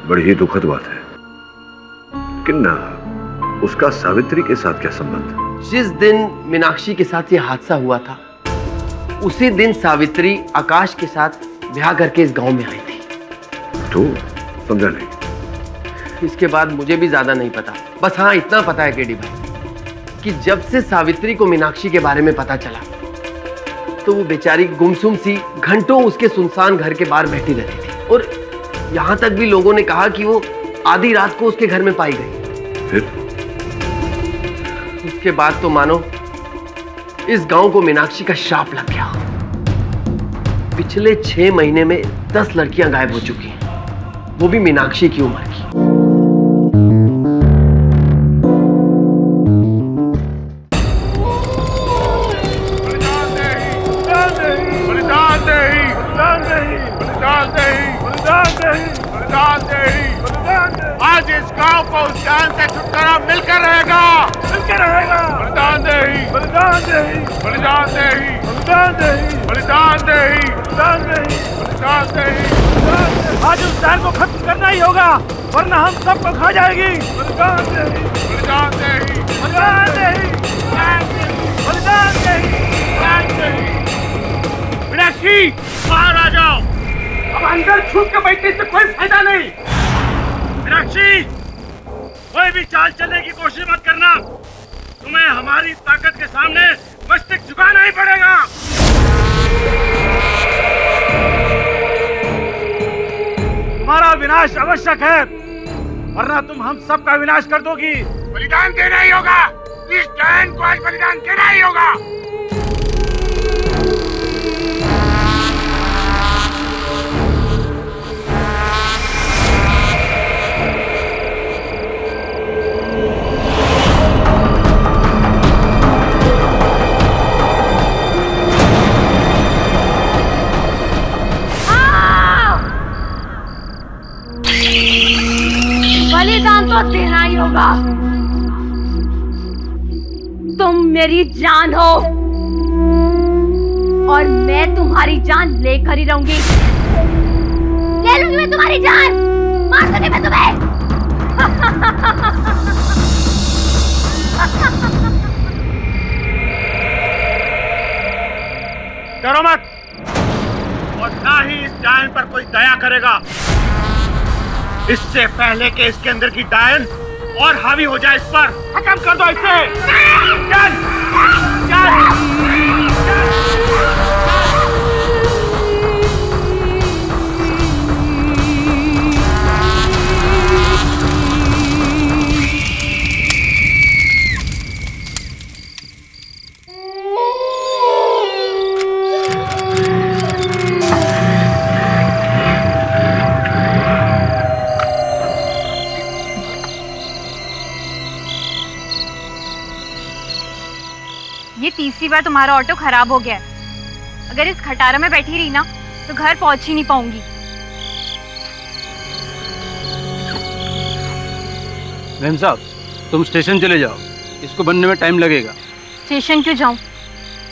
बड़ी ही दुखद बात है। लेकिन उसका सावित्री के साथ क्या संबंध? जिस दिन मीनाक्षी के साथ ये हादसा हुआ था, उसी दिन सावित्री आकाश के साथ ब्याह करके इस गांव में आई थी। तो समझा नहीं। इसके बाद मुझे भी ज्यादा नहीं पता, बस हाँ इतना पता है केडी भाई कि जब से सावित्री को मीनाक्षी के बारे में पता चला तो वो बेचारी गुमसुम सी घंटों उसके सुनसान घर के बाहर बैठी रहती थी, और यहाँ तक भी लोगों ने कहा कि वो आधी रात को उसके घर में पाई गई। फिर उसके बाद तो मानो इस गांव को मीनाक्षी का शाप लग गया। पिछले 6 महीने में 10 लड़कियां गायब हो चुकी हैं, वो भी मीनाक्षी की उम्र की। आज इस गांव को उस जान से छुटकारा मिलकर रहेगा, मिलकर रहेगा। बलिदान दे, बलिदान दे, बलिदान दे, बलिदान दे, बलिदान दे, बलिदान दे, बलिदान दे। आज उस जान को खत्म करना ही होगा, वरना हम सबको खा जाएगी। बलिदान दे, बलिदान दे, बलिदान दे, बलिदान दे, बलिदान दे। मीनाक्षी बाहर आ जाओ, अब अंदर छुप के बैठने से कोई फायदा नहीं। मीनाक्षी, कोई भी चाल चलने की कोशिश मत करना, तुम्हें हमारी ताकत के सामने मस्तक झुकाना ही पड़ेगा। तुम्हारा विनाश आवश्यक है, वरना तुम हम सबका विनाश कर दोगी। बलिदान देना ही होगा, इस डायन को आज बलिदान देना ही होगा। बलिदान तो देना ही होगा। तुम मेरी जान हो और मैं तुम्हारी जान लेकर ही रहूंगी। ले लूंगी मैं तुम्हारी जान, मार दूंगी मैं तुम्हें। डरो मत, और ना ही इस डायन पर कोई दया करेगा। इससे पहले कि इसके अंदर की डायन और हावी हो जाए, इस पर खत्म कर दो इसे। चल, चल। ये तीसरी बार तुम्हारा ऑटो खराब हो गया है। अगर इस खटारा में बैठी रही ना तो घर पहुंच ही नहीं पाऊंगी। मैम साहब, तुम स्टेशन चले जाओ, इसको बनने में टाइम लगेगा। स्टेशन क्यों जाऊं?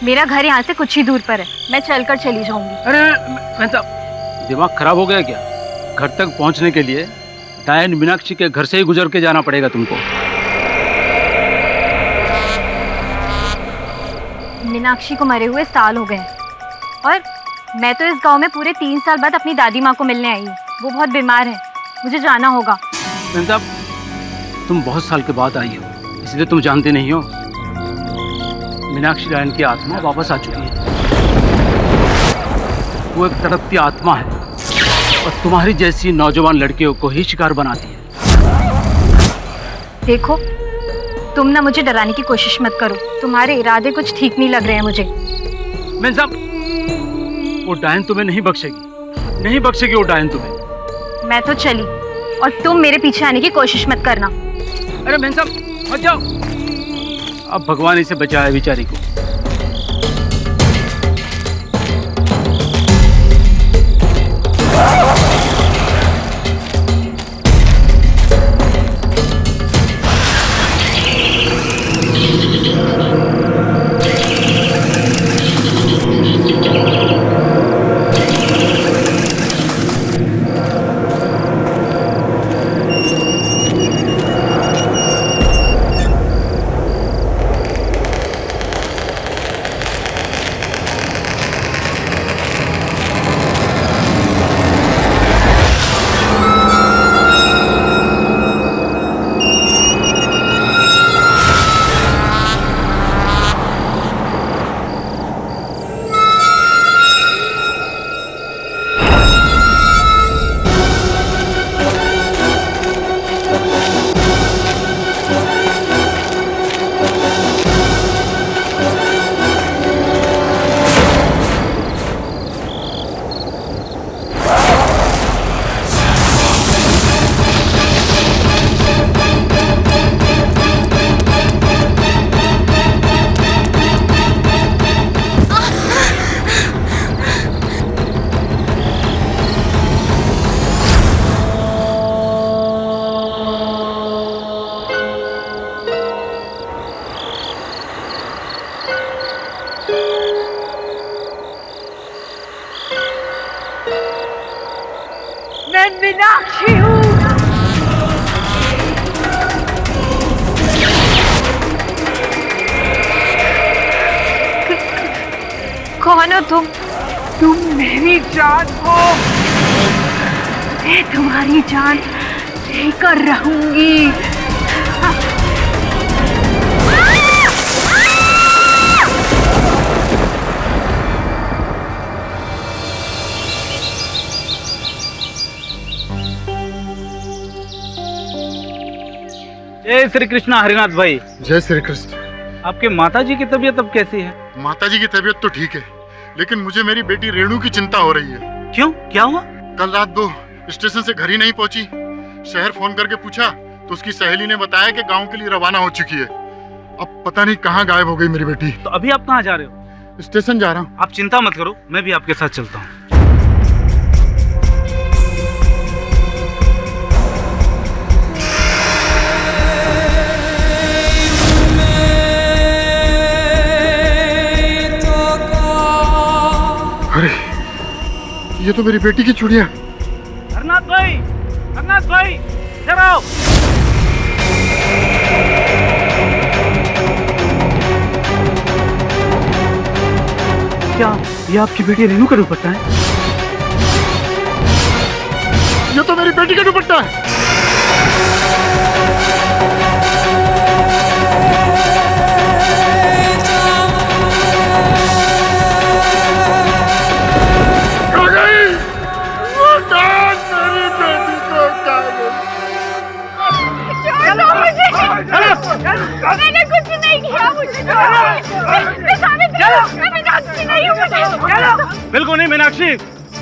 मेरा घर यहाँ से कुछ ही दूर पर है, मैं चलकर चली जाऊंगी। अरे मैम साहब, दिमाग खराब हो गया क्या? घर तक पहुंचने के लिए डायन मीनाक्षी के घर से ही गुजर के जाना पड़ेगा तुमको। मीनाक्षी को मरे हुए साल हो गए और मैं तो इस गांव में पूरे 3 साल बाद अपनी दादी माँ को मिलने आई हूँ। वो बहुत बीमार है, मुझे जाना होगा। मैम साहब, तुम बहुत साल के बाद आई हो, इसलिए तुम जानते नहीं हो। मीनाक्षी डायन की आत्मा वापस आ चुकी है। वो एक तड़पती आत्मा है और तुम्हारी जैसी नौजवान लड़कियों को ही शिकार बनाती है। देखो, तुम ना मुझे डराने की कोशिश मत करो, तुम्हारे इरादे कुछ ठीक नहीं लग रहे हैं मुझे। मैम साहब, वो डायन तुम्हें नहीं बख्शेगी, नहीं बख्शेगी वो डायन तुम्हें। मैं तो चली और तुम मेरे पीछे आने की कोशिश मत करना। अरे मैम साहब, मत जाओ। अब भगवान इसे बचाए बेचारी को। मैं मीनाक्षी हूँ। कौन हो तुम? तुम मेरी जान हो। मैं तुम्हारी जान लेकर रहूंगी। जय श्री कृष्णा हरिनाथ भाई। जय श्री कृष्ण। आपके माताजी की तबीयत अब कैसी है? माताजी की तबीयत तो ठीक है, लेकिन मुझे मेरी बेटी रेणु की चिंता हो रही है। क्यों, क्या हुआ? कल रात 2 स्टेशन से घर ही नहीं पहुंची। शहर फोन करके पूछा तो उसकी सहेली ने बताया कि गांव के लिए रवाना हो चुकी है। अब पता नहीं कहाँ गायब हो गई मेरी बेटी। तो अभी आप कहाँ जा रहे हो? स्टेशन जा रहा हूँ। आप चिंता मत करो, मैं भी आपके साथ चलता हूँ। अरे, ये तो मेरी बेटी की चूड़ियां। हरनाथ भाई, हरनाथ भाई, इधर आओ। क्या ये आपकी बेटी रेणु का दुपट्टा है? ये तो मेरी बेटी का दुपट्टा है। मैंने कुछ नहीं किया, मुझे मैं मीनाक्षी नहीं हूँ। बिल्कुल नहीं मीनाक्षी,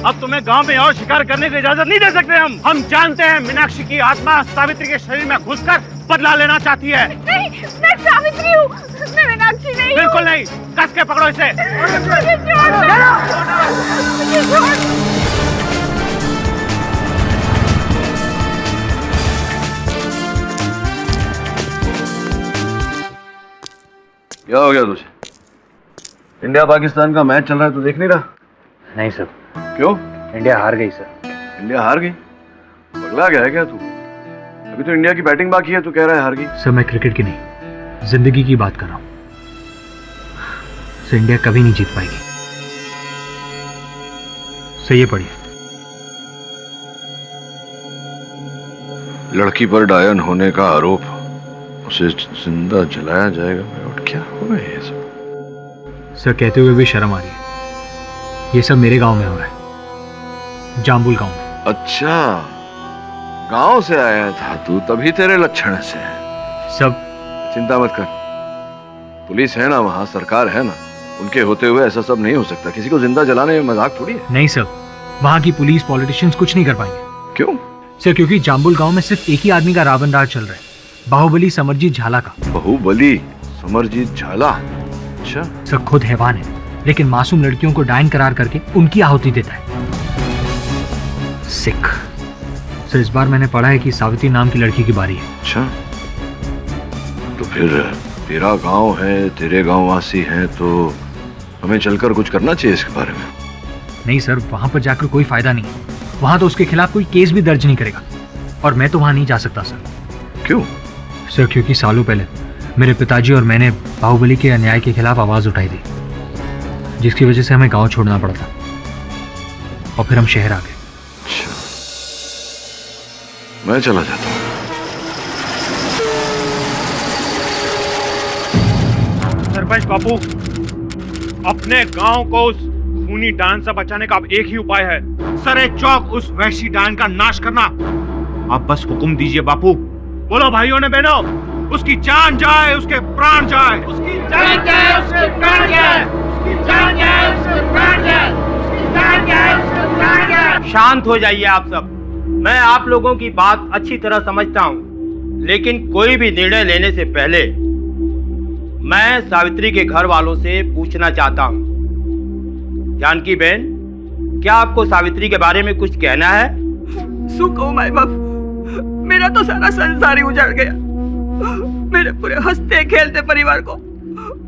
अब तुम्हें गांव में और शिकार करने की इजाजत नहीं दे सकते हम जानते हैं मीनाक्षी की आत्मा सावित्री के शरीर में घुसकर बदला लेना चाहती है। नहीं, मैं सावित्री हूँ, मैं मीनाक्षी नहीं हूँ। बिल्कुल नहीं, कस के पकड़ो इसे। मुझे छोड़ दो, मुझे छोड़। क्या हो गया तुझे? इंडिया पाकिस्तान का मैच चल रहा है, तू देख नहीं रहा? नहीं सर। क्यों? इंडिया हार गई सर। इंडिया हार गई? पगला गया है क्या तू? अभी तो इंडिया की बैटिंग बाकी है, तू कह रहा है हार गई। सर मैं क्रिकेट की नहीं, जिंदगी की बात कर रहा हूँ। सर इंडिया कभी नहीं जीत पाएगी। सर ये पढ़िए। लड़की पर डायन होने का आरोप, उसे जिंदा जलाया जाएगा। और क्या हो रहा है ये सब? सर कहते हुए भी शर्म आ रही है। ये सब मेरे गांव में हो रहा है, जाम्बुल गांव में। अच्छा, गांव से आया था तू, तभी तेरे लक्षण से है। सब चिंता मत कर, पुलिस है ना वहाँ, सरकार है ना, उनके होते हुए ऐसा सब नहीं हो सकता। किसी को जिंदा जलाने में मजाक थोड़ी है। नहीं सर, वहाँ की पुलिस पॉलिटिशियंस कुछ नहीं कर पाएंगे। क्यों? सर क्योंकि जाम्बुल गांव में सिर्फ एक ही आदमी का रावण राज चल रहा है, बाहुबली समरजीत झाला का। बाहुबली समरजीत झाला? अच्छा। सर खुद हैवान है, लेकिन मासूम लड़कियों को डायन करार करके उनकी आहुति देता है। सिख। सर इस बार मैंने पढ़ा है कि सावित्री नाम की लड़की की बारी है। अच्छा, तो फिर तेरा गांव है, तेरे गांव वासी हैं, तो हमें चलकर कुछ करना चाहिए इसके बारे में। नहीं सर, वहां पर जाकर कोई फायदा नहीं। वहां तो उसके खिलाफ कोई केस भी दर्ज नहीं करेगा, और मैं तो वहां नहीं जा सकता सर। क्यों? सर क्योंकि सालों पहले मेरे पिताजी और मैंने बाहुबली के अन्याय के खिलाफ आवाज उठाई थी, जिसकी वजह से हमें गांव छोड़ना पड़ा था, और फिर हम शहर आ गए। अच्छा, मैं चला जाता हूँ। सरपंच बापू, अपने गांव को उस खूनी डायन से बचाने का अब एक ही उपाय है, सरे चौक उस वैशी डायन का नाश करना। आप बस हुक्म दीजिए बापू। बोलो भाइयों ने बहनों, उसकी जान जाए, उसके प्राण जाए। उसकी जान जाए, उसके प्राण जाए। उसकी जान जाए, उसके प्राण जाए। उसकी जान जाए, उसके प्राण जाए। शांत हो जाइए आप सब। मैं आप लोगों की बात अच्छी तरह समझता हूँ, लेकिन कोई भी निर्णय लेने से पहले मैं सावित्री के घर वालों से पूछना चाहता हूँ। जानकी बहन, क्या आपको सावित्री के बारे में कुछ कहना है? सुख हो माय बाप, मेरा तो सारा संसार ही उजड़ गया। मेरे पूरे हंसते खेलते परिवार को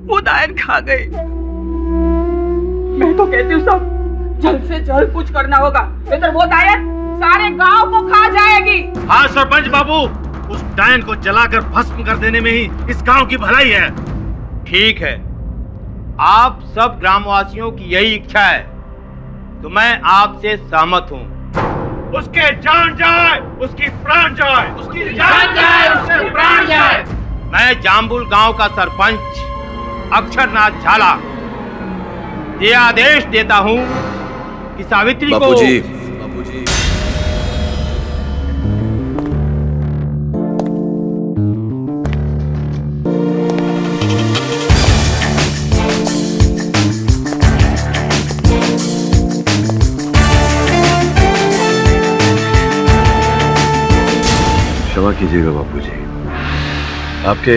वो डायन खा गई। मैं तो कहती हूँ सब जल्द से जल्द कुछ करना होगा, नहीं तो वो डायन सारे गांव को खा जाएगी। हाँ सरपंच बाबू, उस डायन को जलाकर भस्म कर देने में ही इस गांव की भलाई है। ठीक है, आप सब ग्रामवासियों की यही इच्छा है तो मैं आपसे सहमत हूँ। उसके जान जाए, उसकी प्राण जाए, उसकी जान जाए, उसके प्राण जाए। मैं जाम्बुल गांव का सरपंच अक्षरनाथ झाला ये आदेश देता हूँ कि सावित्री को बापूजी, क्षमा कीजिएगा बापूजी, आपके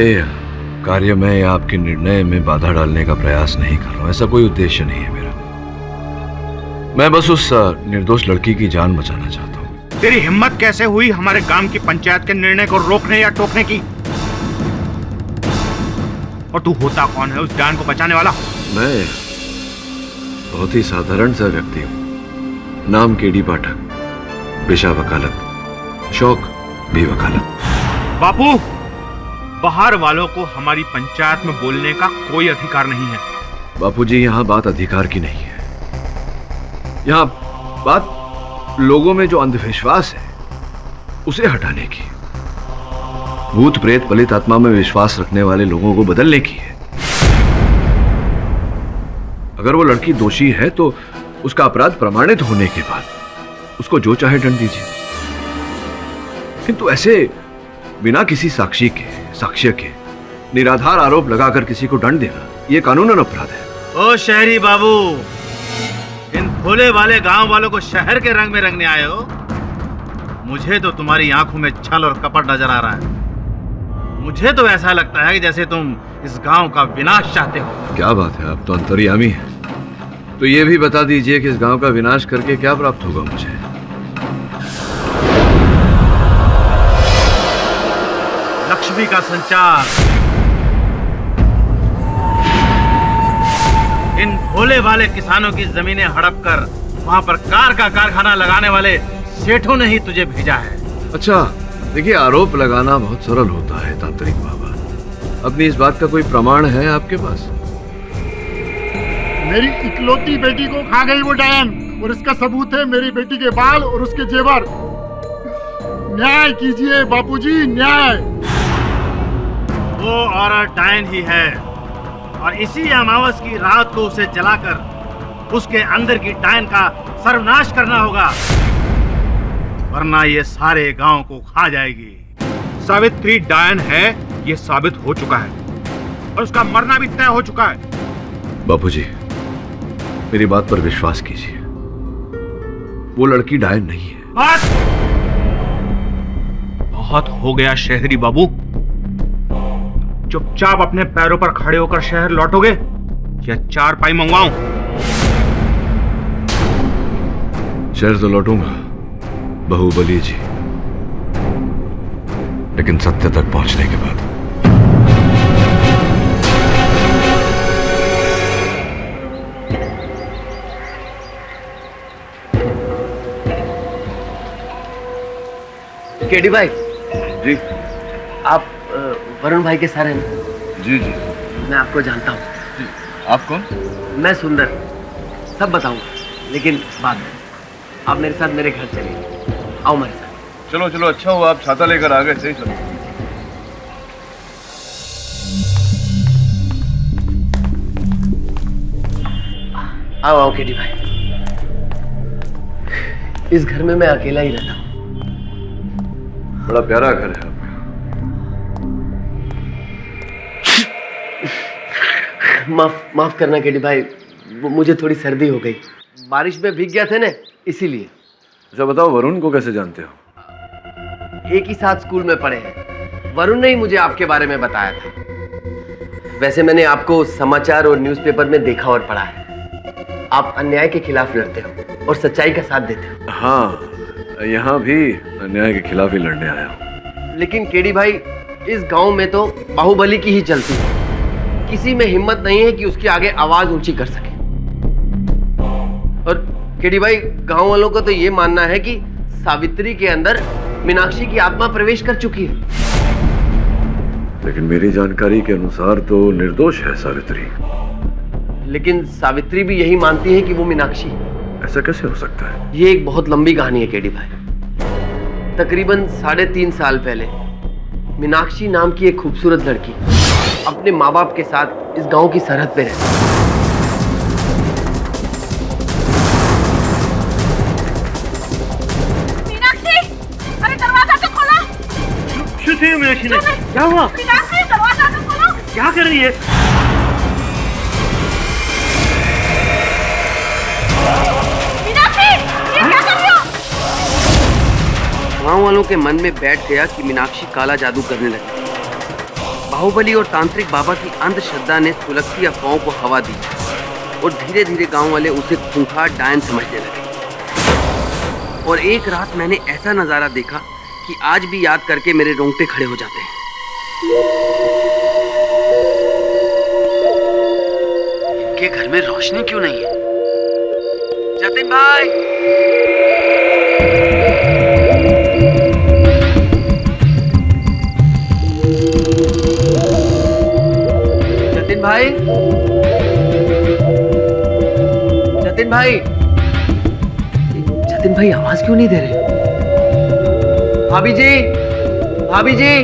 कार्य में या आपके निर्णय में बाधा डालने का प्रयास नहीं कर रहा हूं। ऐसा कोई उद्देश्य नहीं है मेरा। मैं बस उस निर्दोष लड़की की जान बचाना चाहता हूं। तेरी हिम्मत कैसे हुई हमारे गांव की पंचायत के निर्णय को रोकने या टोकने की? और तू होता कौन है उस जान को बचाने वाला? मैं बहुत ही साधारण सा व्यक्ति हूं। नाम केडी पाठक, पेशा वकालत, शौक भी वकालत। बापू, बाहर वालों को हमारी पंचायत में बोलने का कोई अधिकार नहीं है। बापूजी, यहाँ बात अधिकार की नहीं है। यहाँ बात लोगों में जो अंधविश्वास है उसे हटाने की, भूत प्रेत पलित आत्मा में विश्वास रखने वाले लोगों को बदलने की है। अगर वो लड़की दोषी है तो उसका अपराध प्रमाणित होने के बाद उसको जो चाहे दंड दीजिए, किंतु ऐसे बिना किसी साक्षी के, साक्ष्य के निराधार आरोप लगाकर किसी को दंड देना यह कानूनन अपराध है। ओ शहरी बाबू, इन भोले वाले गांव वालों को शहर के रंग में रंगने आए हो? मुझे तो तुम्हारी आंखों में छल और कपट नजर आ रहा है। मुझे तो ऐसा लगता है कि जैसे तुम इस गांव का विनाश चाहते हो। क्या बात है, आप तो अंतर्यामी हैं। तो ये भी बता दीजिए कि इस गांव का विनाश करके क्या प्राप्त होगा मुझे? लक्ष्मी का संचार। इन भोले वाले किसानों की जमीनें हड़प कर वहां पर कार का कारखाना लगाने वाले सेठों ने ही तुझे भेजा है। अच्छा, देखिए, आरोप लगाना बहुत सरल होता है तांत्रिक बाबा। अपनी इस बात का कोई प्रमाण है आपके पास? मेरी इकलौती बेटी को खा गई वो डायन, और इसका सबूत है मेरी बेटी के बाल और उसके जेवर। न्याय कीजिए बापूजी, न्याय। वो औरत डायन ही है और इसी अमावस की रात को उसे जलाकर उसके अंदर की डायन का सर्वनाश करना होगा, वरना ये सारे गांव को खा जाएगी। सावित्री डायन है, ये साबित हो चुका है और उसका मरना भी तय हो चुका है। बापूजी, मेरी बात पर विश्वास कीजिए, वो लड़की डायन नहीं है। बहुत हो गया शहरी बाबू, चुपचाप अपने पैरों पर खड़े होकर शहर लौटोगे या 4 पाई मंगवाऊं? शहर तो लौटूंगा बाहुबली जी, लेकिन सत्य तक पहुंचने के बाद। केडी भाई जी आप वरुण भाई के सर हैं? जी जी। मैं आपको जानता हूँ। आप कौन? मैं सुंदर, सब बताऊंगा, लेकिन बाद में। आप मेरे साथ मेरे घर चलिए, आओ मेरे साथ। चलो चलो, अच्छा हुआ आप छाता लेकर आ गए। सही चलो। आओ आओ केडी भाई, इस घर में मैं अकेला ही रहता हूँ। बड़ा प्यारा घर है आपका। माफ करना केडी भाई, मुझे थोड़ी सर्दी हो गई, बारिश में भीग गया थे ना, इसीलिए। अच्छा बताओ, वरुण को कैसे जानते हो? एक ही साथ स्कूल में पढ़े हैं। वरुण ने ही मुझे आपके बारे में बताया था। वैसे मैंने आपको समाचार और न्यूज़पेपर में देखा और पढ़ा है। आप अन्याय के खिलाफ लड़ते हो और सच्चाई का साथ देते हो। हाँ, यहाँ भी अन्याय के खिलाफ ही लड़ने आया हूँ। लेकिन केडी भाई, इस गांव में तो बाहुबली की ही चलती है। किसी में हिम्मत नहीं है कि उसके आगे आवाज ऊंची कर सके। और केडी भाई, गांव वालों का तो ये मानना है कि सावित्री के अंदर मीनाक्षी की आत्मा प्रवेश कर चुकी है। लेकिन मेरी जानकारी के अनुसार तो निर्दोष है सावित्री। लेकिन सावित्री भी यही मानती है कि वो मीनाक्षी है। ऐसा कैसे हो सकता है? ये एक बहुत लंबी कहानी है केडी भाई। तकरीबन 3.5 साल पहले मीनाक्षी नाम की एक खूबसूरत लड़की अपने माँ बाप के साथ इस गांव की सरहद पे रहती है। मीनाक्षी, अरे दरवाजा तो खोलो। मीनाक्षी ने क्या हुआ? मीनाक्षी, दरवाजा तो खोलो। क्या कर रही है? मीनाक्षी, ये क्या कर रही हो? गांव वालों के मन में बैठ गया कि मीनाक्षी काला जादू करने लगी। बाहुबली और तांत्रिक बाबा की अंधश्रद्धा ने सुलगती अफवाहों को हवा दी और धीरे धीरे गांव वाले उसे खूंखार डायन समझने लगे। और एक रात मैंने ऐसा नजारा देखा कि आज भी याद करके मेरे रोंगटे खड़े हो जाते हैं। इनके घर में रोशनी क्यों नहीं है? जतिन भाई, जतिन भाई, जतिन भाई, जतिन भाई आवाज क्यों नहीं दे रहे? भाभी जी, भाभी जी।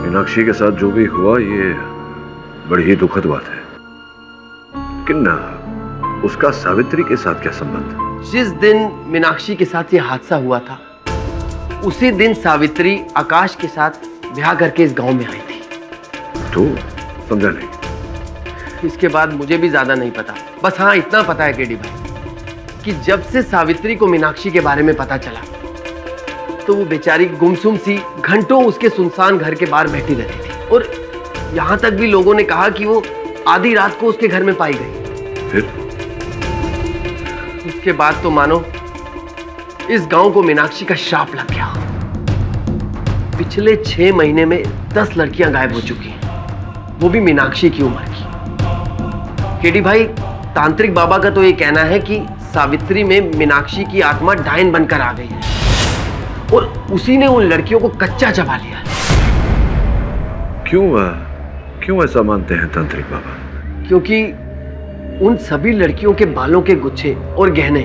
मीनाक्षी के साथ जो भी हुआ ये बड़ी ही दुखद बात है। लेकिन उसका सावित्री के साथ क्या संबंध? जिस दिन मीनाक्षी के साथ ये हादसा हुआ था उसी दिन सावित्री आकाश के साथ ब्याह करके इस गांव में आई थी। तो समझा नहीं। इसके बाद मुझे भी ज्यादा नहीं पता। बस हाँ, इतना पता है केडी भाई कि जब से सावित्री को मीनाक्षी के बारे में पता चला तो वो बेचारी गुमसुम सी घंटों उसके सुनसान घर के बाहर बैठी रहती थी। और यहाँ तक भी लोगों ने कहा कि वो आधी रात को उसके घर में पाई गई। फिर उसके बाद तो मानो इस गांव को मीनाक्षी का श्राप लग गया। पिछले 6 महीने में 10 लड़कियां गायब हो चुकी हैं, वो भी मीनाक्षी की उम्र की। केडी भाई, तांत्रिक बाबा का तो ये कहना है कि सावित्री में मीनाक्षी की आत्मा डायन बनकर आ गई है और उसी ने उन लड़कियों को कच्चा चबा लिया। क्यों ऐसा मानते हैं तांत्रिक बाबा? क्योंकि उन सभी लड़कियों के बालों के गुच्छे और गहने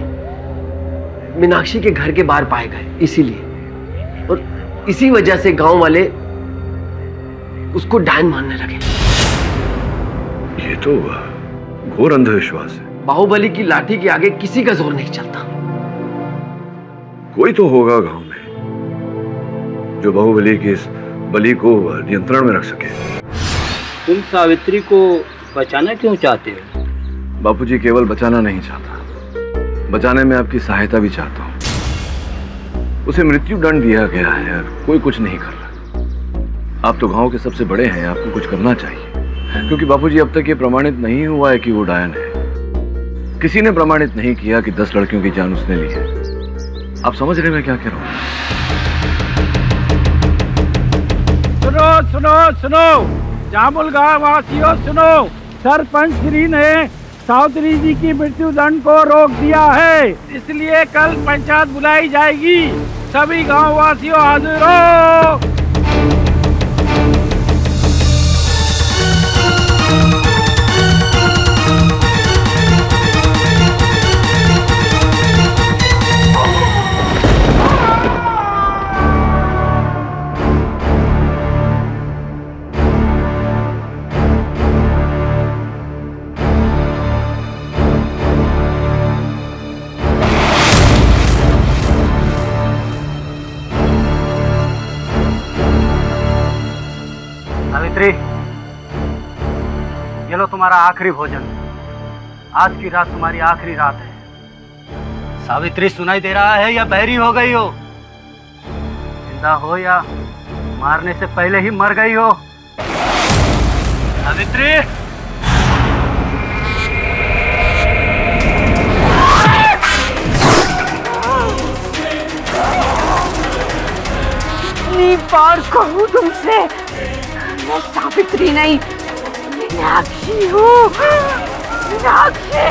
मीनाक्षी के घर के बाहर पाए गए, इसीलिए। और इसी वजह से गांव वाले उसको डायन मानने लगे। ये तो घोर अंधविश्वास है। बाहुबली की लाठी के आगे किसी का जोर नहीं चलता। कोई तो होगा गांव में जो बाहुबली की इस बलि को नियंत्रण में रख सके। तुम सावित्री को बचाना क्यों चाहते हो? बापूजी, केवल बचाना नहीं चाहता, बचाने में आपकी सहायता भी चाहता हूँ। उसे मृत्यु दंड दिया गया है और कोई कुछ नहीं कर रहा। आप तो गांव के सबसे बड़े हैं, आपको कुछ करना चाहिए। क्योंकि बापूजी, अब तक ये प्रमाणित नहीं हुआ है कि वो डायन है। किसी ने प्रमाणित नहीं किया कि 10 लड़कियों की जान उसने ली है। आप समझ रहे मैं क्या कह रहा हूँ? सुनो सुनो सुनो, जामुल गांव वासियों सुनो, सरपंच श्री ने सावित्री जी की मृत्यु दंड को रोक दिया है, इसलिए कल पंचायत बुलाई जाएगी। सभी गांव वासियों हाजिर हो। सावित्री, ये लो तुम्हारा आखिरी भोजन। आज की रात तुम्हारी आखिरी रात है। सावित्री, सुनाई दे रहा है या बहरी हो गई हो? जिंदा हो या मारने से पहले ही मर गई हो? सावित्री, कितनी बार कहूँ तुमसे, मैं सावित्री नहीं, मीनाक्षी हूँ। मीनाक्षी,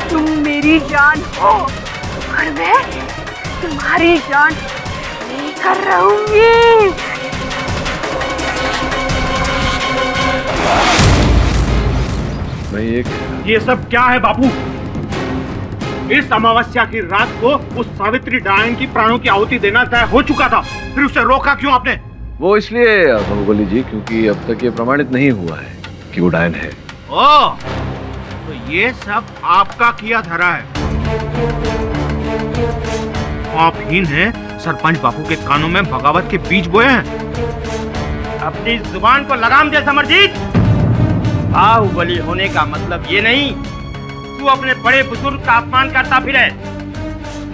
तुम मेरी जान हो और मैं तुम्हारी जान लेकर रहूंगी। मैं ये सब क्या है बापू? इस अमावस्या की रात को उस सावित्री डायन की प्राणों की आहुति देना तय हो चुका था, फिर उसे रोका क्यों आपने? वो इसलिए बाहुबली जी क्योंकि अब तक ये प्रमाणित नहीं हुआ है कि वो डायन है। ओह, तो ये सब आपका किया धरा है। आप ही ने सरपंच बापू के कानों में बगावत के बीज बोए हैं। अपनी जुबान को लगाम दे समरजीत। बाहुबली होने का मतलब ये नहीं तू अपने बड़े बुजुर्ग का अपमान करता फिरे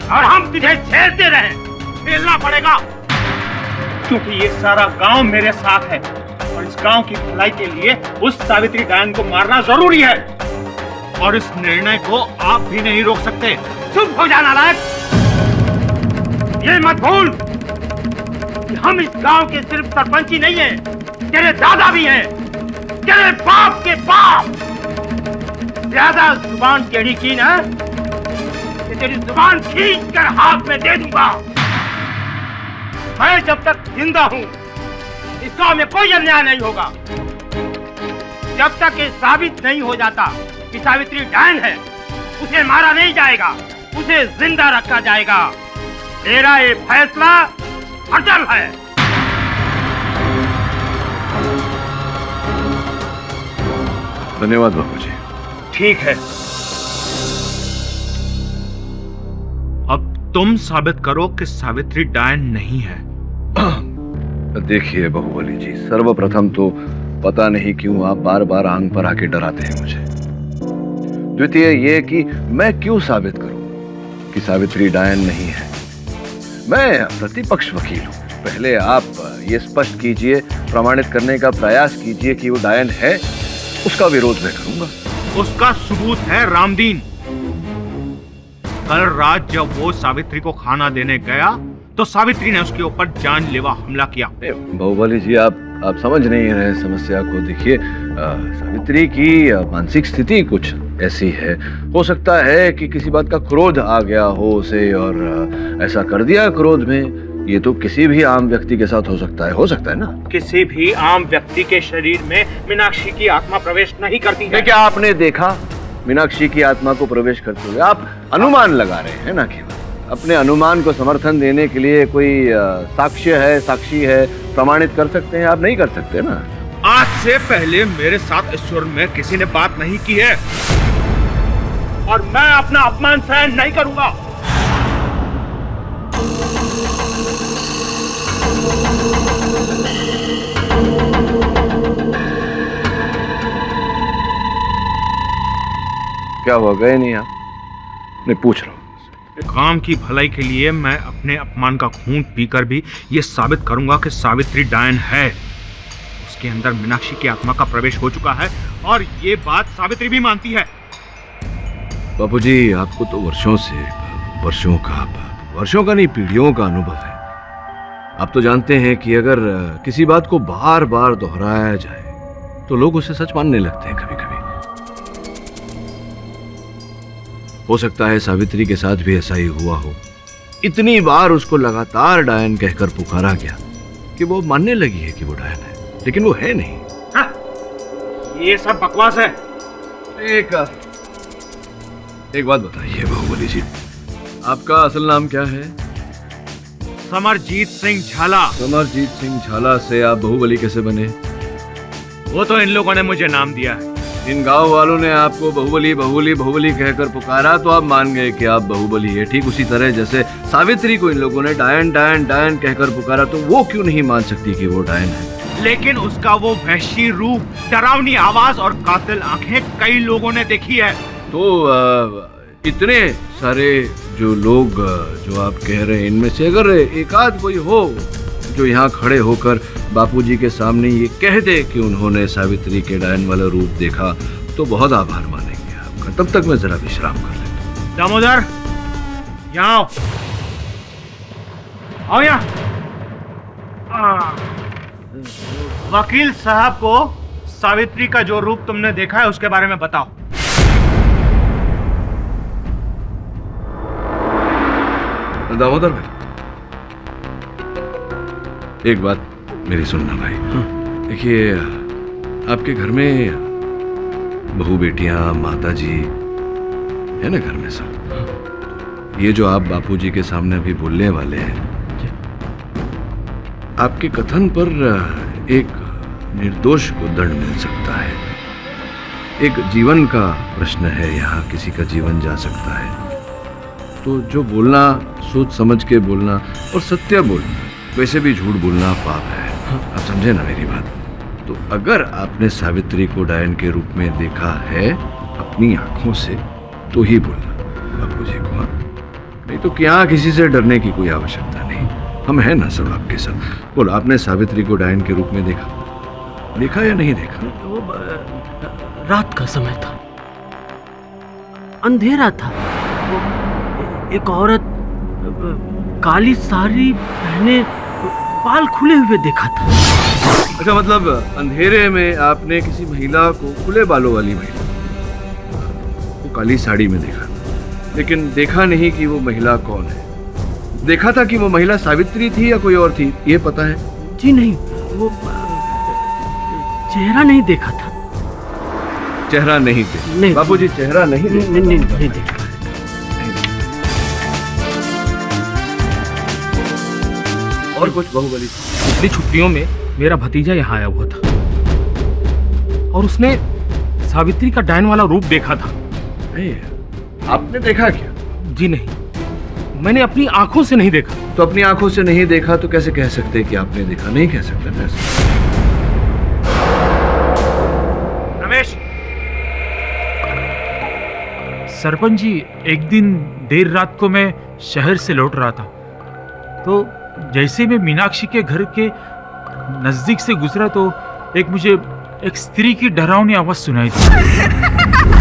और हम तुझे झेलते रहे। झेलना पड़ेगा क्योंकि ये सारा गांव मेरे साथ है और इस गांव की भलाई के लिए उस सावित्री डायन को मारना जरूरी है और इस निर्णय को आप भी नहीं रोक सकते। चुप हो जाना लायक। ये मत भूल कि हम इस गांव के सिर्फ सरपंच ही नहीं है, तेरे दादा भी हैं, तेरे बाप के बाप। ज्यादा जुबान टेढ़ी की ना कि तेरी जुबान खींच कर हाथ में दे दूंगा। मैं जब तक जिंदा हूं इस गांव में कोई अन्याय नहीं होगा। जब तक ये साबित नहीं हो जाता कि सावित्री डायन है, उसे मारा नहीं जाएगा, उसे जिंदा रखा जाएगा। तेरा ये फैसला अटल है। धन्यवाद बाबू जी। ठीक है, अब तुम साबित करो कि सावित्री डायन नहीं है। देखिए बाहुबली जी, सर्वप्रथम तो पता नहीं क्यों आप बार बार आंग पर आके डराते हैं मुझे। द्वितीय ये कि मैं क्यों साबित करूं कि सावित्री डायन नहीं है। मैं प्रतिपक्ष वकील हूं। पहले आप ये स्पष्ट कीजिए, प्रमाणित करने का प्रयास कीजिए कि वो डायन है, उसका विरोध मैं करूंगा। उसका सबूत है रामदीन। कल रात जब वो सावित्री को खाना देने गया तो सावित्री ने उसके ऊपर जानलेवा हमला किया। बाहुबली जी, आप समझ नहीं रहे समस्या को। देखिए, सावित्री की मानसिक स्थिति कुछ ऐसी है। हो सकता है कि किसी बात का क्रोध आ गया हो उसे और ऐसा कर दिया क्रोध में। ये तो किसी भी आम व्यक्ति के साथ हो सकता है ना। किसी भी आम व्यक्ति के शरीर में मीनाक्षी की आत्मा प्रवेश नहीं करती है। क्या आपने देखा मीनाक्षी की आत्मा को प्रवेश करते हुए? आप अनुमान लगा रहे हैं ना केवल। अपने अनुमान को समर्थन देने के लिए कोई साक्ष्य है, साक्षी है, प्रमाणित कर सकते हैं? आप नहीं कर सकते ना। आज से पहले मेरे साथ इस स्वर में किसी ने बात नहीं की है और मैं अपना अपमान सहन नहीं करूंगा। क्या हुआ, गए नहीं आप? नहीं, पूछ रहा हूँ। काम की भलाई के लिए मैं अपने अपमान का खून पीकर भी ये साबित करूंगा कि सावित्री डायन है। उसके अंदर मीनाक्षी की आत्मा का प्रवेश हो चुका है और ये बात सावित्री भी मानती है। बापू जी, आपको तो वर्षों का नहीं, पीढ़ियों का अनुभव है। आप तो जानते हैं कि अगर किसी बात को बार बार दोहराया जाए तो लोग उसे सच मानने लगते हैं। कभी कभी हो सकता है सावित्री के साथ भी ऐसा ही हुआ हो। इतनी बार उसको लगातार डायन कहकर पुकारा गया कि वो मानने लगी है कि वो डायन है, लेकिन वो है नहीं। हाँ, ये सब बकवास है। एक बात बताइए बाहुबली जी, आपका असल नाम क्या है? समरजीत सिंह झाला। समरजीत सिंह झाला से आप बाहुबली कैसे बने? वो तो इन लोगों ने मुझे नाम दिया है। इन गांव वालों ने आपको बाहुबली बाहुबली बाहुबली कहकर पुकारा तो आप मान गए कि आप बाहुबली है। ठीक उसी तरह जैसे सावित्री को इन लोगों ने डायन डायन डायन कहकर पुकारा तो वो क्यों नहीं मान सकती कि वो डायन है। लेकिन उसका वो वहशी रूप, डरावनी आवाज और कातिल आंखें कई लोगों ने देखी है। तो इतने सारे जो लोग जो आप कह रहे हैं इनमें से अगर एक आध कोई हो जो यहाँ खड़े होकर बापूजी के सामने ये कह दे कि उन्होंने सावित्री के डायन वाला रूप देखा तो बहुत आभार मानेंगे आपका। तब तक मैं जरा विश्राम कर लेता हूँ। दामोदर, यहाँ आओ यहाँ। वकील साहब को सावित्री का जो रूप तुमने देखा है उसके बारे में बताओ। दामोदर भाई, एक बात मेरी सुनना भाई। देखिए, आपके घर में बहू बेटियां माता जी है ना घर में सब। ये जो आप बापूजी के सामने अभी बोलने वाले हैं, आपके कथन पर एक निर्दोष को दंड मिल सकता है। एक जीवन का प्रश्न है, यहाँ किसी का जीवन जा सकता है। तो जो बोलना सोच समझ के बोलना और सत्य बोलना, वैसे भी झूठ बोलना पाप है। आप समझे ना मेरी बात। तो अगर आपने सावित्री को डायन के रूप में देखा है अपनी आंखों से तो ही बोलना बापूजी को। हाँ, नहीं तो क्या किसी से डरने की कोई आवश्यकता नहीं। हम हैं ना सब आपके साथ। बोलो, आपने सावित्री को डायन के रूप में देखा या नहीं देखा? वो रात का समय था, अंधेरा था। एक औरत काली साड़ी पहने बाल खुले हुए देखा था। अच्छा, मतलब अंधेरे में आपने किसी महिला को, खुले बालों वाली महिला को काली साड़ी में देखा, लेकिन देखा नहीं कि वो महिला कौन है। देखा था कि वो महिला सावित्री थी या कोई और थी, ये पता है? जी नहीं, वो चेहरा नहीं देखा था। चेहरा नहीं देखा? बापूजी चेहरा नहीं देखा। और कुछ बाहुबली? पिछली छुट्टियों में मेरा भतीजा यहाँ आया हुआ था और उसने सावित्री का डायन वाला रूप देखा था। नहीं, आपने देखा क्या? जी नहीं, मैंने अपनी आंखों से नहीं देखा। तो अपनी आंखों से नहीं देखा तो कैसे कह सकते कि आपने देखा? नहीं कह सकते ना ऐसा। रमेश, सरपंच जी, एक दिन देर रात को मैं शहर से लौट रहा था तो जैसे मैं मीनाक्षी के घर के नजदीक से गुजरा तो मुझे एक स्त्री की डरावनी आवाज सुनाई थी।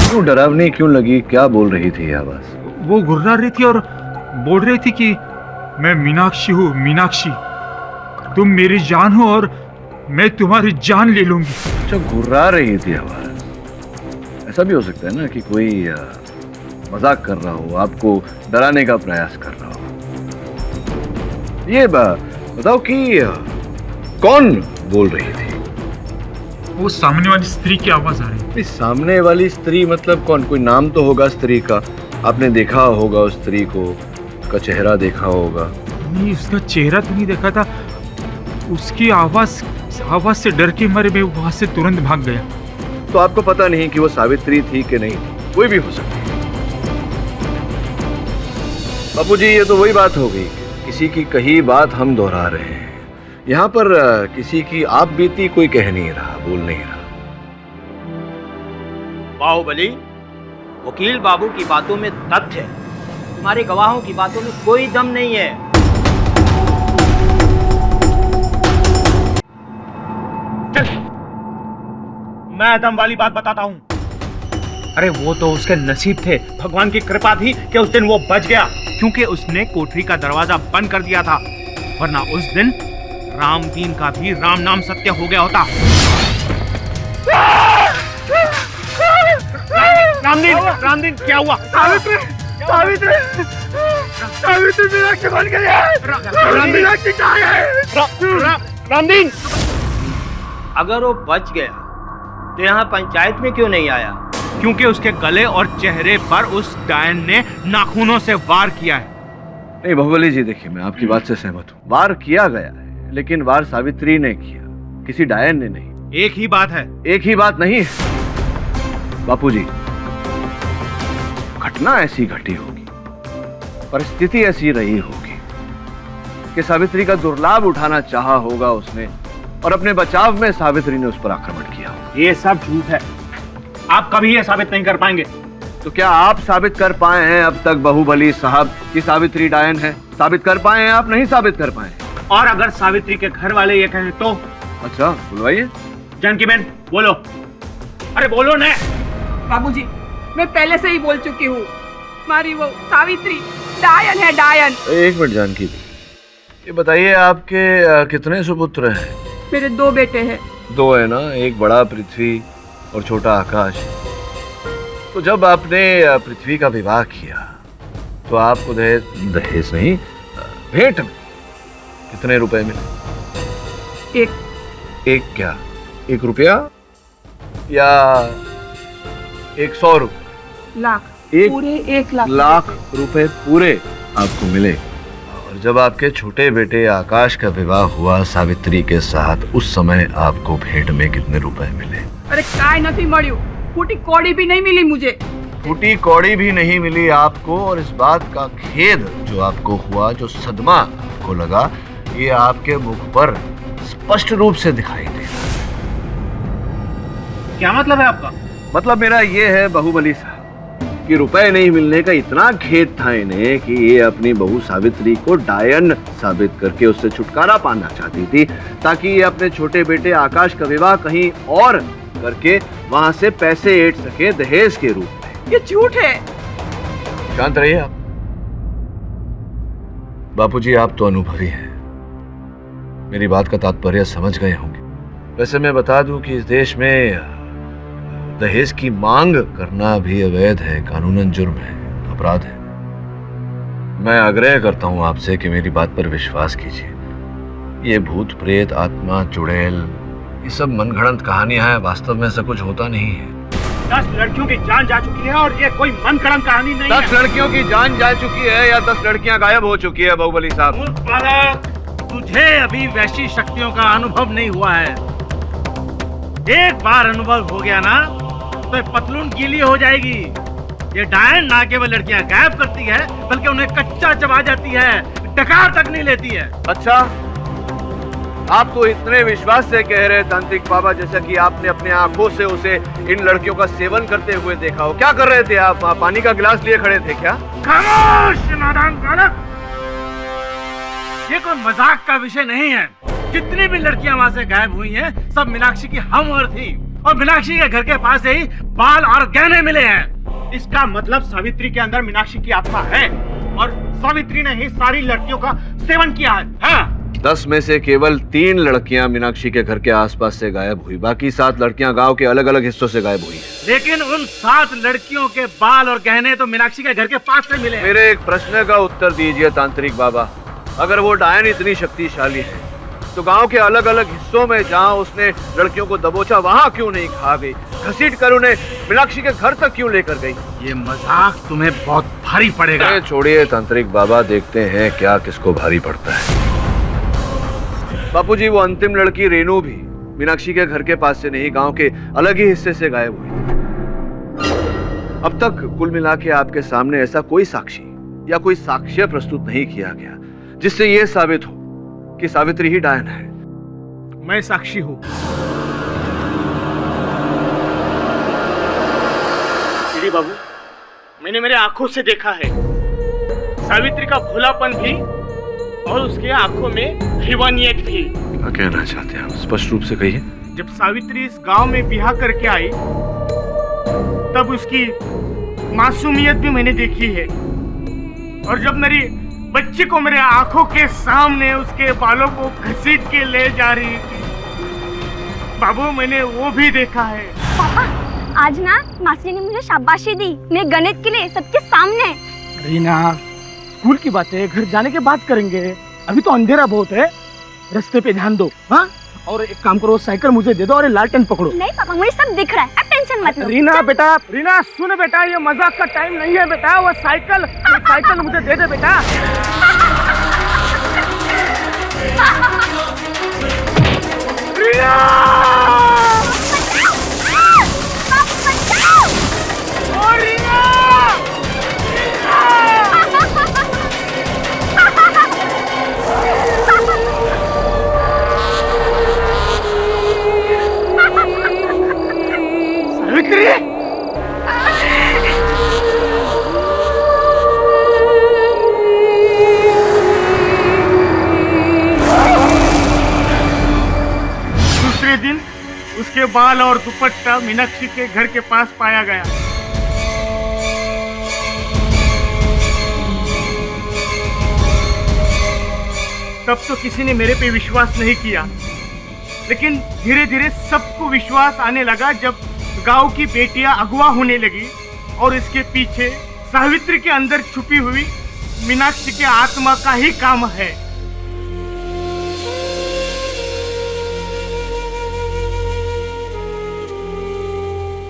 क्यों डरावनी क्यों लगी? क्या बोल रही थी आवाज? वो गुर्रा रही थी और बोल रही थी कि मैं मीनाक्षी हूँ, मीनाक्षी, तुम मेरी जान हो और मैं तुम्हारी जान ले लूंगी। अच्छा, गुर्रा रही थी आवाज। ऐसा भी हो सकता है ना कि कोई मजाक कर रहा हो, आपको डराने का प्रयास कर रहा हो। ये बताओ कि कौन बोल रही थी? वो सामने वाली स्त्री की आवाज आ रही थी। सामने वाली स्त्री मतलब कौन? कोई नाम तो होगा स्त्री का, आपने देखा होगा उस स्त्री को, उसका चेहरा देखा होगा। नहीं, उसका चेहरा तो नहीं देखा था, उसकी आवाज से डर के मारे मैं वहां से तुरंत भाग गया। तो आपको पता नहीं कि वो सावित्री थी कि नहीं? कोई भी हो सकती है। बापूजी, ये तो वही बात हो गई, किसी की कही बात हम दोहरा रहे हैं। यहाँ पर किसी की आप बीती कोई कह नहीं रहा, बोल नहीं रहा। बाहुबली, वकील बाबू की बातों में तथ्य है, तुम्हारे गवाहों की बातों में कोई दम नहीं है। चल, मैं दम वाली बात बताता हूँ। अरे वो तो उसके नसीब थे, भगवान की कृपा थी कि उस दिन वो बच गया, क्योंकि उसने कोठरी का दरवाजा बंद कर दिया था, वरना उस दिन रामदीन का भी राम नाम सत्य हो गया होता। रामदीन क्या हुआ? सावित्री मीनाक्षी बन गई है। मीनाक्षी कहाँ है? रामदीन, अगर वो बच गया तो यहाँ पंचायत में क्यों नहीं आया? क्योंकि उसके गले और चेहरे पर उस डायन ने नाखूनों से वार किया है। नहीं बाहुबली जी, देखिए मैं आपकी बात से सहमत हूँ, वार किया गया है, लेकिन वार सावित्री ने किया, किसी डायन ने नहीं। एक ही बात है। एक ही बात नहीं है। बापूजी, घटना ऐसी घटी होगी, परिस्थिति ऐसी रही होगी कि सावित्री का दुर्लाभ उठाना चाहा होगा उसने, और अपने बचाव में सावित्री ने उस पर आक्रमण किया होगा। ये सब झूठ है, आप कभी ये साबित नहीं कर पाएंगे। तो क्या आप साबित कर पाए हैं अब तक बाहुबली साहब की सावित्री डायन है? साबित कर पाए हैं आप? नहीं साबित कर पाए। और अगर सावित्री के घर वाले ये कहें तो? अच्छा, बुलवाइए। जानकी बहन बोलो, अरे बोलो ना। बाबूजी, मैं पहले से ही बोल चुकी हूँ, हमारी वो सावित्री डायन है, डायन। एक मिनट जानकी, ये बताइए आपके कितने सुपुत्र हैं? मेरे 2 बेटे हैं। 2 है ना, एक बड़ा पृथ्वी और छोटा आकाश। तो जब आपने पृथ्वी का विवाह किया तो आपको दहेज नहीं, भेंट में कितने रुपए मिले? एक क्या? 1 रुपया या 100 रुपए? लाख। पूरे 1 लाख। लाख रुपए पूरे आपको मिले। और जब आपके छोटे बेटे आकाश का विवाह हुआ सावित्री के साथ, उस समय आपको भेंट में कितने रुपए मिले? अरे काय नहीं मड़ियो, फूटी कौड़ी भी नहीं मिली मुझे। फूटी कौड़ी भी नहीं मिली आपको, और इस बात का खेद जो आपको हुआ, जो सदमा आपको लगा, ये आपके मुख पर स्पष्ट रूप से दिखाई दे रहा है। क्या मतलब है आपका? मतलब मेरा ये है बाहुबली साहब कि रुपए नहीं मिलने का इतना खेद था इन्हें कि ये अपनी बहू सावित्री को डायन साबित करके उससे छुटकारा पाना चाहती थी, ताकि ये अपने छोटे बेटे आकाश का विवाह कहीं और करके वहां से पैसे ऐंठ सके दहेज के रूप में। ये झूठ है। शांत रहिए आप। बापूजी, आप तो अनुभवी हैं, मेरी बात का तात्पर्य समझ गए होंगे। वैसे मैं बता दूं कि इस देश में दहेज की मांग करना भी अवैध है, कानूनन जुर्म है, अपराध है। मैं आग्रह करता हूं आपसे कि मेरी बात पर विश्वास कीजिए। ये भूत प्रेत, आत्मा, चुड़ैल, ये सब मनगढ़ंत कहानियां हैं, वास्तव में ऐसा कुछ होता नहीं है। 10 लड़कियों की जान जा चुकी है और ये कोई मनगढ़ंत कहानी नहीं है। 10 लड़कियों की जान जा चुकी है या 10 लड़कियां गायब हो चुकी है बाहुबली साहब? तुझे अभी वैसी शक्तियों का अनुभव नहीं हुआ है। एक बार अनुभव हो गया ना तो पतलून गीली हो जाएगी। ये डायन ना केवल लड़कियां गायब करती है, बल्कि उन्हें कच्चा चबा जाती है, डकार तक नहीं लेती है। अच्छा, आप तो इतने विश्वास से कह रहे तांत्रिक बाबा, जैसा कि आपने अपने आंखों से उसे इन लड़कियों का सेवन करते हुए देखा हो। क्या कर रहे थे आप? पानी का गिलास लिए खड़े थे क्या? खामोश नादान बालक, ये कोई मजाक का विषय नहीं है। जितनी भी लड़कियां वहां से गायब हुई हैं, सब मीनाक्षी की हमवर थी, और मीनाक्षी के घर के पास से ही बाल और गहने मिले हैं। इसका मतलब सावित्री के अंदर मीनाक्षी की आत्मा है, और सावित्री ने ही सारी लड़कियों का सेवन किया है। हाँ? 10 में से केवल 3 लड़कियां मीनाक्षी के घर के आसपास से गायब हुई, बाकी 7 लड़कियां गांव के अलग अलग हिस्सों से गायब हुई हैं। लेकिन उन 7 लड़कियों के बाल और गहने तो मीनाक्षी के घर के पास से मिले। मेरे एक प्रश्न का उत्तर दीजिए तांत्रिक बाबा। अगर वो डायन इतनी शक्तिशाली है तो गांव के अलग अलग हिस्सों में जहां उसने लड़कियों को दबोचा, वहां क्यों नहीं खा गई? घसीट कर उन्हें मीनाक्षी के घर तक क्यों लेकर गई? ये मजाक तुम्हें बहुत भारी पड़ेगा। छोड़िए तांत्रिक बाबा, देखते हैं क्या किसको भारी पड़ता है। बापूजी, वो अंतिम लड़की रेनू भी मीनाक्षी के घर के पास से नहीं, गांव के अलग ही हिस्से से गायब हुई। अब तक कुल मिला के आपके सामने ऐसा कोई साक्षी या कोई साक्ष्य प्रस्तुत नहीं किया गया जिससे यह साबित हो कि सावित्री ही डायन है। मैं साक्षी हूं। श्री बाबू, मैंने मेरे आंखों से देखा है सावित्री का भोलापन भी और उसके आंखों में दीवानियत भी। क्या कहना चाहते हैं आप? स्पष्ट रूप से कहिए। जब सावित्री इस गांव में ब्याह करके आई तब उसकी मासूमियत भी मैंने देखी है, और जब मेरी बच्ची को मेरे आंखों के सामने उसके बालों को घसीट के ले जा रही थी, बाबू, मैंने वो भी देखा है। पापा, आज ना मासी ने मुझे शाबाशी दी, मैं गणित के लिए सबके सामने। रीना, स्कूल की बातें घर जाने के बाद करेंगे, अभी तो अंधेरा बहुत है। रास्ते पे ध्यान दो। हाँ, और एक काम करो, साइकिल मुझे दे दो और लालटेन पकड़ो। नहीं पापा, मुझे सब दिख रहा है, आप टेंशन मत लो। रीना बेटा, रीना सुन बेटा, ये मजाक का टाइम नहीं है बेटा। वो साइकिल मुझे दे दे बेटा। रीना! बाल और दुपट्टा मीनाक्षी के घर के पास पाया गया। तब तो किसी ने मेरे पे विश्वास नहीं किया, लेकिन धीरे धीरे सबको विश्वास आने लगा जब गांव की बेटियां अगवा होने लगी और इसके पीछे सावित्री के अंदर छुपी हुई मीनाक्षी के आत्मा का ही काम है।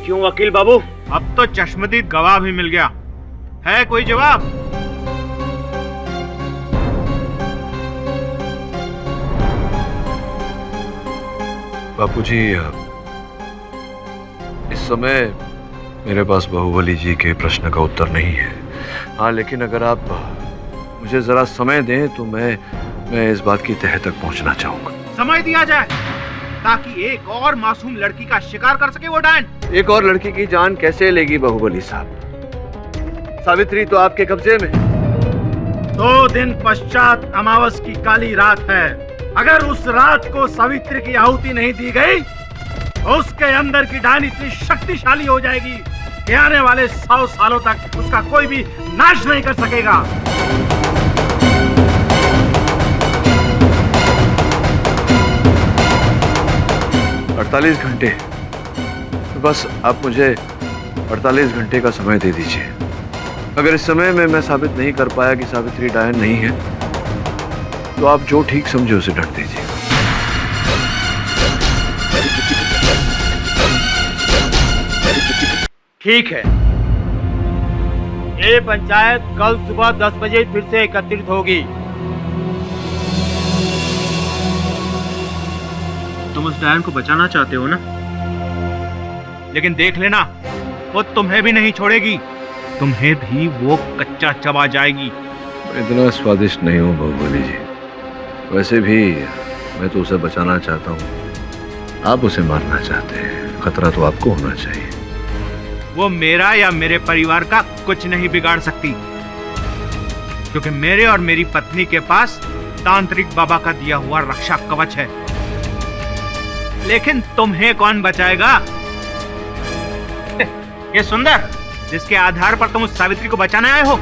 क्यों वकील बाबू? अब तो चश्मदीद गवाह भी मिल गया है, कोई जवाब? बापूजी, इस समय मेरे पास बाहुबली जी के प्रश्न का उत्तर नहीं है। हाँ, लेकिन अगर आप मुझे जरा समय दें तो मैं इस बात की तह तक पहुंचना चाहूंगा। समय दिया जाए ताकि एक और मासूम लड़की का शिकार कर सके वो डायन। एक और लड़की की जान कैसे लेगी बाहुबली साहब? सावित्री तो आपके कब्जे में। 2 दिन पश्चात अमावस की काली रात है। अगर उस रात को सावित्री की आहुति नहीं दी गई तो उसके अंदर की डायन इतनी शक्तिशाली हो जाएगी कि आने वाले 100 सालों तक उसका कोई भी नाश नहीं कर सकेगा। 48 घंटे, तो बस आप मुझे 48 घंटे का समय दे दीजिए। अगर इस समय में मैं साबित नहीं कर पाया कि सावित्री डायन नहीं है तो आप जो ठीक समझे उसे डट दीजिए। ठीक है, ये पंचायत कल सुबह 10 बजे फिर से एकत्रित होगी। तुम उस डायन को बचाना चाहते हो ना? लेकिन देख लेना, वो तुम्हें भी नहीं छोड़ेगी, तुम्हें भी वो कच्चा चबा जाएगी। इतना स्वादिष्ट नहीं हूँ बाहुबली जी। वैसे भी मैं तो उसे बचाना चाहता हूँ, आप उसे मारना चाहते हैं। खतरा तो आपको होना चाहिए। वो मेरा या मेरे परिवार का कुछ नहीं बिगाड़ सकती, क्योंकि मेरे और मेरी पत्नी के पास तांत्रिक बाबा का दिया हुआ रक्षा कवच है। लेकिन तुम्हें कौन बचाएगा? ये सुंदर, जिसके आधार पर तुम उस सावित्री को बचाने आए हो,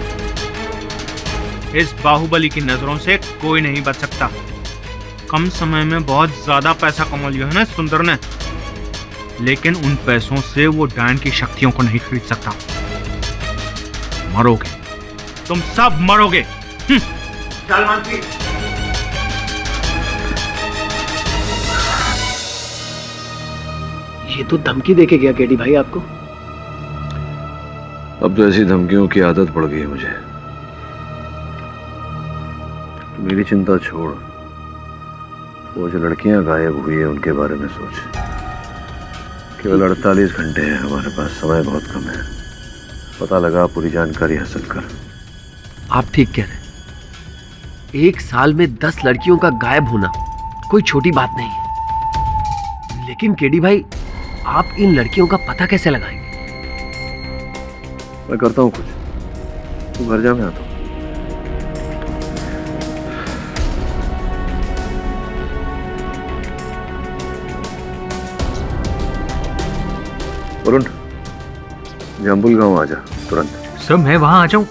इस बाहुबली की नजरों से कोई नहीं बच सकता। कम समय में बहुत ज्यादा पैसा कमा लिया है ना सुंदर ने, लेकिन उन पैसों से वो डायन की शक्तियों को नहीं खरीद सकता। मरोगे, तुम सब मरोगे। चल मंत्री। ये तो धमकी देके गया केडी भाई आपको। अब तो ऐसी धमकियों की आदत पड़ गई है मुझे। तो मेरी चिंता छोड़, वो जो लड़कियां गायब हुई है उनके बारे में सोच। केवल 48 घंटे हैं हमारे पास, समय बहुत कम है। पता लगा, पूरी जानकारी हासिल कर। आप ठीक कह रहे हैं। 1 साल में 10 लड़कियों का गायब होना कोई छोटी बात नहीं है। लेकिन केडी भाई, आप इन लड़कियों का पता कैसे लगाएंगे? मैं करता हूँ कुछ, तू घर जा, मैं आता हूँ। वरुण, जम्बुल गांव आ जा तुरंत। सर, मैं वहां आ जाऊं?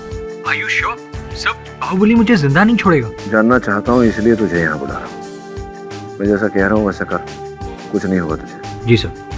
Are you sure? Sir, Baahubali मुझे जिंदा नहीं छोड़ेगा। जानना चाहता हूँ, इसलिए तुझे यहाँ बुला रहा हूँ। मैं जैसा कह रहा हूँ वैसा कर, कुछ नहीं होगा तुझे। जी सर।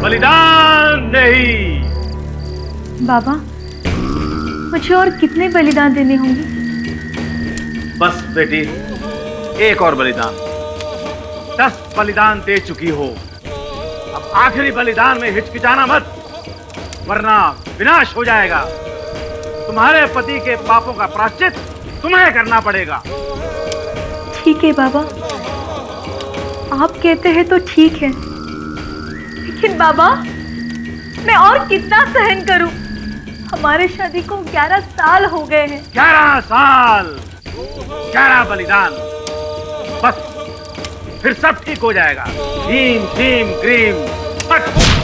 बलिदान नहीं। बाबा, मुझे और कितने बलिदान देने होंगे? बस बेटी, एक और बलिदान। 10 बलिदान दे चुकी हो, अब आखिरी बलिदान में हिचकिचाना मत, वरना विनाश हो जाएगा। तुम्हारे पति के पापों का प्रायश्चित तुम्हें करना पड़ेगा। ठीक है बाबा, आप कहते हैं तो ठीक है, लेकिन बाबा मैं और कितना सहन करूं? हमारे शादी को 11 साल हो गए हैं। 11 साल, 11 बलिदान, बस फिर सब ठीक हो जाएगा। भीम भीम क्रीम फट।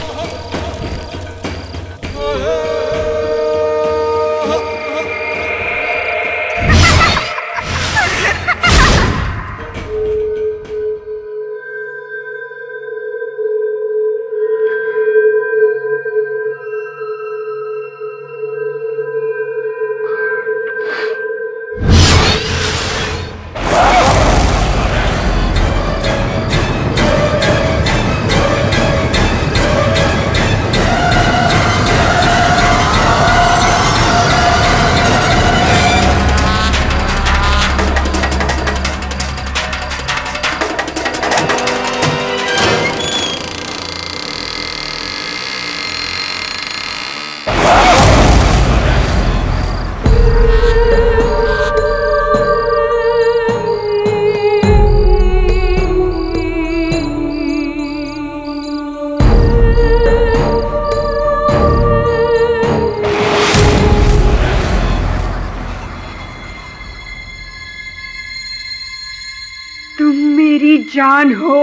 जान हो,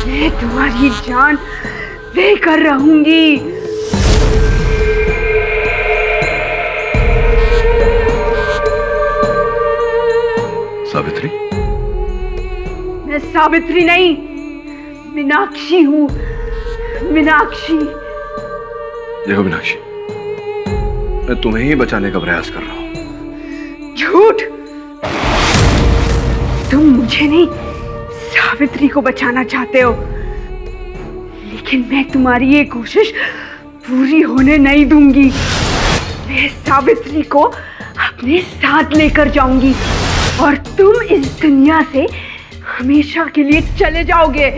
मैं तुम्हारी जान लेकर रहूंगी। सावित्री? मैं सावित्री नहीं, मीनाक्षी हूँ। मीनाक्षी। देखो मीनाक्षी, मैं तुम्हें ही बचाने का प्रयास कर रहा हूँ। झूठ! तुम मुझे नहीं, सावित्री को बचाना चाहते हो, लेकिन मैं तुम्हारी ये कोशिश पूरी होने नहीं दूंगी। मैं सावित्री को अपने साथ लेकर जाऊंगी और तुम इस दुनिया से हमेशा के लिए चले जाओगे।